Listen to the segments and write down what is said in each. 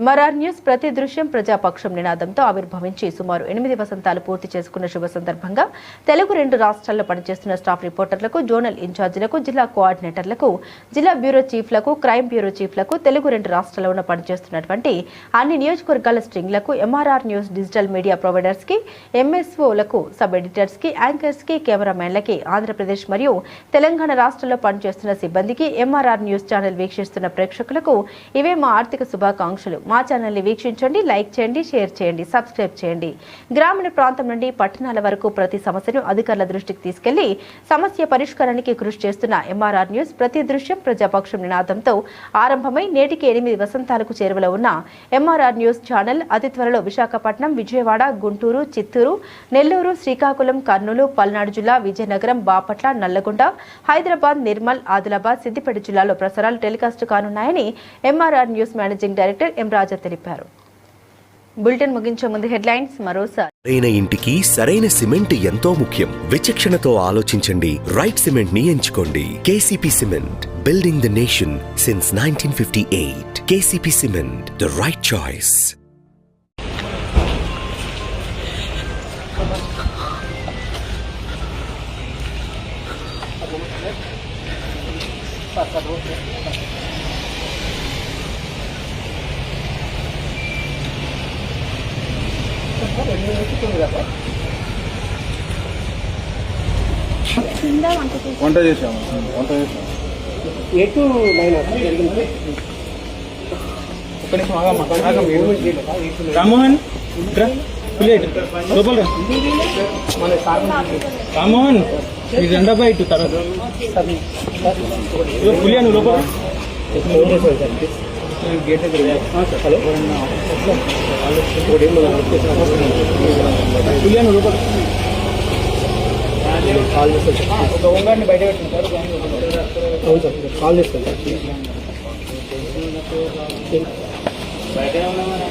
MRR news ప్రతి దృశ్యం ప్రజాపక్షం నినాదంతో ఆవిర్భవించి సుమారు 8 వసంతాలు పూర్తి చేసుకున్న శుభ సందర్భంగా తెలుగు 2 రాష్ట్రాల్లో పనిచేస్తున్న స్టాఫ్ రిపోర్టర్లకు, జోనల్ ఇన్ఛార్జీలకు, జిల్లా కోఆర్డినేటర్లకు, జిల్లా బ్యూరో చీఫ్లకు, క్రైమ్ బ్యూరో చీఫ్లకు, తెలుగు 2 రాష్ట్రాల్లో పనిచేస్తున్నటువంటి అన్ని నియోజకవర్గాల స్ట్రింగ్లకు, MRR news digital media providers కి, ఎంఎస్ఓలకు, సబ్ ఎడిటర్స్ కి, యాంకర్స్ కి, కెమెరామెన్లకి, ఆంధ్రప్రదేశ్ మరియు తెలంగాణ రాష్ట్రాల్లో పనిచేస్తున్న సిబ్బందికి, ఎంఆర్ఆర్ న్యూస్ ఛానల్ వీక్షిస్తున్న ప్రేక్షకులకు ఇవే మా ఆర్థిక శుభాకాంక్షలు. మా ఛానల్ని వీక్షించండి, లైక్ చేయండి, షేర్ చేయండి, సబ్స్క్రైబ్ చేయండి. గ్రామీణ ప్రాంతం నుండి పట్టణాల వరకు ప్రతి సమస్యను అధికారుల దృష్టికి తీసుకెళ్లి సమస్య పరిష్కారానికి కృషి చేస్తున్న ఎంఆర్ఆర్ న్యూస్ ప్రతి దృశ్యం ప్రజాపక్షం నినాదంతో ఆరంభమై నేటికి 8 వసంతాలకు చేరువలో ఉన్న ఎంఆర్ఆర్ న్యూస్ ఛానల్ అతి త్వరలో విశాఖపట్నం, విజయవాడ, గుంటూరు, చిత్తూరు, నెల్లూరు, శ్రీకాకుళం, కర్నూలు, పల్నాడు జిల్లా, విజయనగరం, బాపట్ల, నల్లగొండ, హైదరాబాద్, నిర్మల్, ఆదిలాబాద్, సిద్దిపేట జిల్లాలో ప్రసారాలు టెలికాస్ట్ కానున్నాయని MRR news managing director M Raja తెలిపారు. బులెటిన్ ముగించే ముందు హెడ్లైన్స్ మరోసారి. సరైన ఇంటికి సరైన సిమెంట్ ఎంతో ముఖ్యం. విచక్షణతో ఆలోచించండి. రైట్ సిమెంట్ ని ఎంచుకోండి. KCP cement, building the nation since 1958. KCP cement, the right choice. వంట చేసాము 8 to 9 ఒక్క నిమిషం రామోహన్ లోపల రామోహన్ ఇది 2/2 తర్వాత పులియా నువ్వు లోపల గేట్ హలో పులియా నువ్వు లోపల కాల్ చేస్తాను. ఒక ఉంగాన్ని బయట పెట్టిన అవును సార్, కాల్ చేస్తాను సార్. బయట ఉన్నామని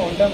ఉంటాం.